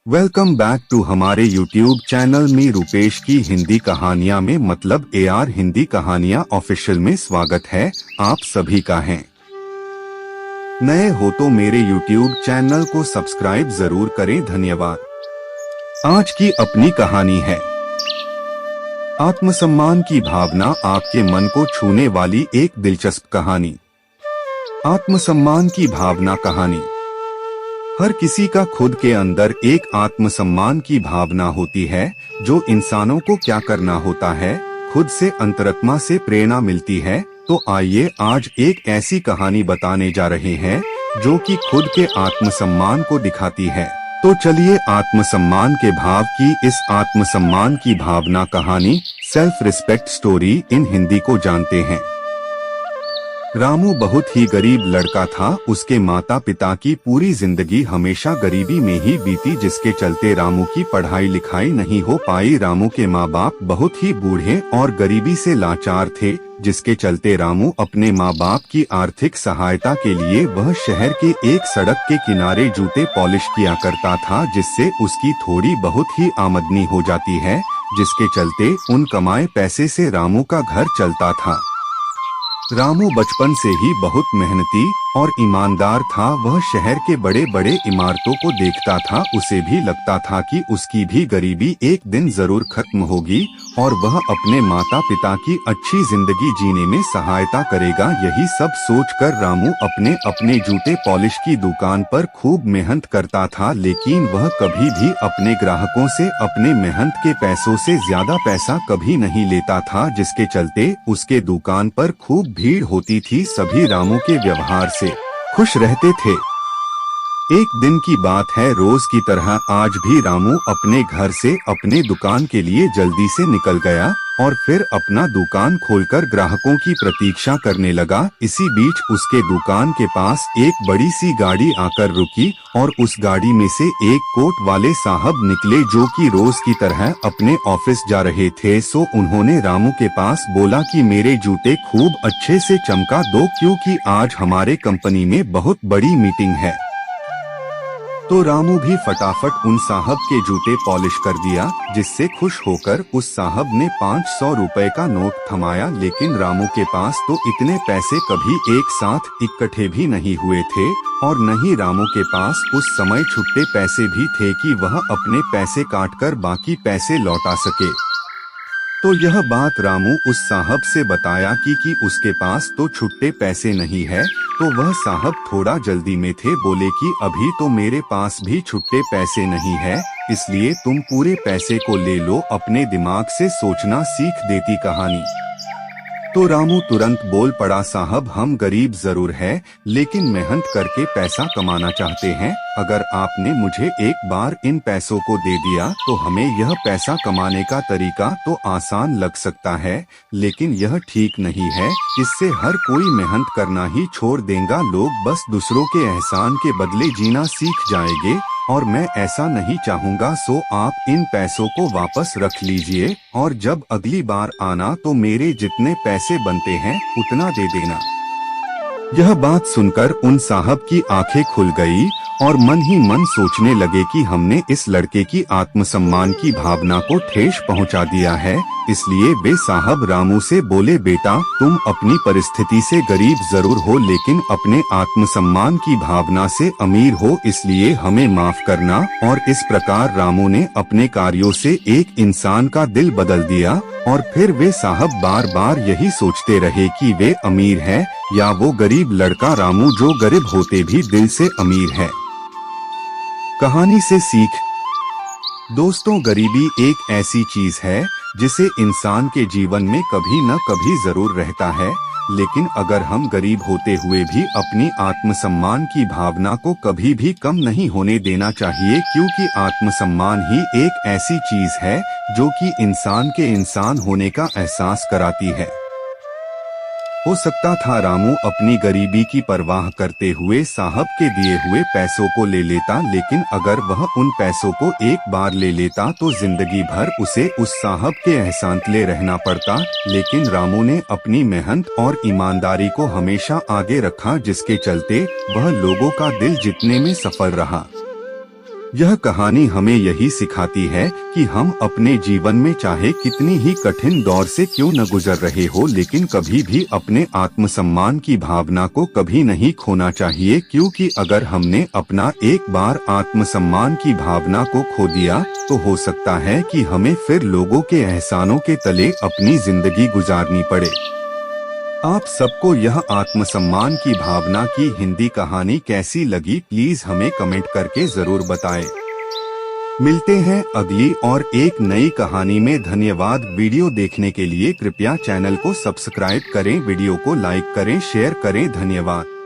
Welcome back to हमारे YouTube channel में रूपेश की हिंदी कहानियां में मतलब AR हिंदी कहानियां ऑफिशियल में स्वागत है आप सभी का है। नए हो तो मेरे यूट्यूब चैनल को सब्सक्राइब जरूर करें, धन्यवाद। आज की अपनी कहानी है आत्मसम्मान की भावना, आपके मन को छूने वाली एक दिलचस्प कहानी। आत्मसम्मान की भावना कहानी। हर किसी का खुद के अंदर एक आत्मसम्मान की भावना होती है। जो इंसानों को क्या करना होता है, खुद से अंतरात्मा से प्रेरणा मिलती है। तो आइए आज एक ऐसी कहानी बताने जा रहे हैं जो कि खुद के आत्मसम्मान को दिखाती है। तो चलिए आत्मसम्मान के भाव की इस आत्मसम्मान की भावना कहानी self respect story in Hindi को जानते हैं। रामू बहुत ही गरीब लड़का था। उसके माता पिता की पूरी जिंदगी हमेशा गरीबी में ही बीती, जिसके चलते रामू की पढ़ाई लिखाई नहीं हो पाई। रामू के माँ बाप बहुत ही बूढ़े और गरीबी से लाचार थे, जिसके चलते रामू अपने माँ बाप की आर्थिक सहायता के लिए वह शहर के एक सड़क के किनारे जूते पॉलिश किया करता था, जिससे उसकी थोड़ी बहुत ही आमदनी हो जाती है, जिसके चलते उन कमाए पैसे से रामू का घर चलता था। रामू बचपन से ही बहुत मेहनती और ईमानदार था। वह शहर के बड़े बड़े इमारतों को देखता था। उसे भी लगता था कि उसकी भी गरीबी एक दिन जरूर खत्म होगी और वह अपने माता पिता की अच्छी जिंदगी जीने में सहायता करेगा। यही सब सोचकर रामू अपने अपने जूते पॉलिश की दुकान पर खूब मेहनत करता था, लेकिन वह कभी भी अपने ग्राहकों से अपने मेहनत के पैसों से ज्यादा पैसा कभी नहीं लेता था, जिसके चलते उसके दुकान पर खूब भीड़ होती थी। सभी रामू के व्यवहार से खुश रहते थे। एक दिन की बात है, रोज की तरह आज भी रामू अपने घर से अपने दुकान के लिए जल्दी से निकल गया और फिर अपना दुकान खोलकर ग्राहकों की प्रतीक्षा करने लगा। इसी बीच उसके दुकान के पास एक बड़ी सी गाड़ी आकर रुकी और उस गाड़ी में से एक कोट वाले साहब निकले, जो कि रोज की तरह अपने ऑफिस जा रहे थे। सो उन्होंने रामू के पास बोला कि मेरे जूते खूब अच्छे से चमका दो, क्योंकि आज हमारे कंपनी में बहुत बड़ी मीटिंग है। तो रामू भी फटाफट उन साहब के जूते पॉलिश कर दिया, जिससे खुश होकर उस साहब ने 500 रुपए का नोट थमाया। लेकिन रामू के पास तो इतने पैसे कभी एक साथ इकट्ठे भी नहीं हुए थे और न ही रामू के पास उस समय छुट्टे पैसे भी थे कि वह अपने पैसे काटकर बाकी पैसे लौटा सके। तो यह बात रामू उस साहब से बताया कि उसके पास तो छुट्टे पैसे नहीं है। तो वह साहब थोड़ा जल्दी में थे, बोले कि अभी तो मेरे पास भी छुट्टे पैसे नहीं है, इसलिए तुम पूरे पैसे को ले लो, अपने दिमाग से सोचना सीख देती कहानी। तो रामू तुरंत बोल पड़ा, साहब हम गरीब जरूर है, लेकिन मेहनत करके पैसा कमाना चाहते हैं। अगर आपने मुझे एक बार इन पैसों को दे दिया तो हमें यह पैसा कमाने का तरीका तो आसान लग सकता है, लेकिन यह ठीक नहीं है। इससे हर कोई मेहनत करना ही छोड़ देगा, लोग बस दूसरों के एहसान के बदले जीना सीख जाएंगे और मैं ऐसा नहीं चाहूँगा। सो आप इन पैसों को वापस रख लीजिए और जब अगली बार आना तो मेरे जितने पैसे बनते हैं उतना दे देना। यह बात सुनकर उन साहब की आंखें खुल गई और मन ही मन सोचने लगे कि हमने इस लड़के की आत्मसम्मान की भावना को ठेस पहुंचा दिया है। इसलिए वे साहब रामू से बोले, बेटा तुम अपनी परिस्थिति से गरीब जरूर हो, लेकिन अपने आत्मसम्मान की भावना से अमीर हो, इसलिए हमें माफ करना। और इस प्रकार रामू ने अपने कार्यों से एक इंसान का दिल बदल दिया और फिर वे साहब बार बार यही सोचते रहे कि वे अमीर है या वो गरीब लड़का रामू, जो गरीब होते भी दिल से अमीर है। कहानी से सीख। दोस्तों, गरीबी एक ऐसी चीज है जिसे इंसान के जीवन में कभी न कभी जरूर रहता है, लेकिन अगर हम गरीब होते हुए भी अपनी आत्मसम्मान की भावना को कभी भी कम नहीं होने देना चाहिए, क्योंकि आत्मसम्मान ही एक ऐसी चीज है जो कि इंसान के इंसान होने का एहसास कराती है। हो सकता था रामू अपनी गरीबी की परवाह करते हुए साहब के दिए हुए पैसों को ले लेता, लेकिन अगर वह उन पैसों को एक बार ले लेता तो जिंदगी भर उसे उस साहब के एहसान तले रहना पड़ता। लेकिन रामू ने अपनी मेहनत और ईमानदारी को हमेशा आगे रखा, जिसके चलते वह लोगों का दिल जीतने में सफल रहा। यह कहानी हमें यही सिखाती है कि हम अपने जीवन में चाहे कितनी ही कठिन दौर से क्यों न गुजर रहे हो, लेकिन कभी भी अपने आत्मसम्मान की भावना को कभी नहीं खोना चाहिए, क्योंकि अगर हमने अपना एक बार आत्मसम्मान की भावना को खो दिया तो हो सकता है कि हमें फिर लोगों के एहसानों के तले अपनी जिंदगी गुजारनी पड़े। आप सबको यह आत्मसम्मान की भावना की हिंदी कहानी कैसी लगी, प्लीज हमें कमेंट करके जरूर बताएं। मिलते हैं अगली और एक नई कहानी में। धन्यवाद। वीडियो देखने के लिए कृपया चैनल को सब्सक्राइब करें, वीडियो को लाइक करें, शेयर करें। धन्यवाद।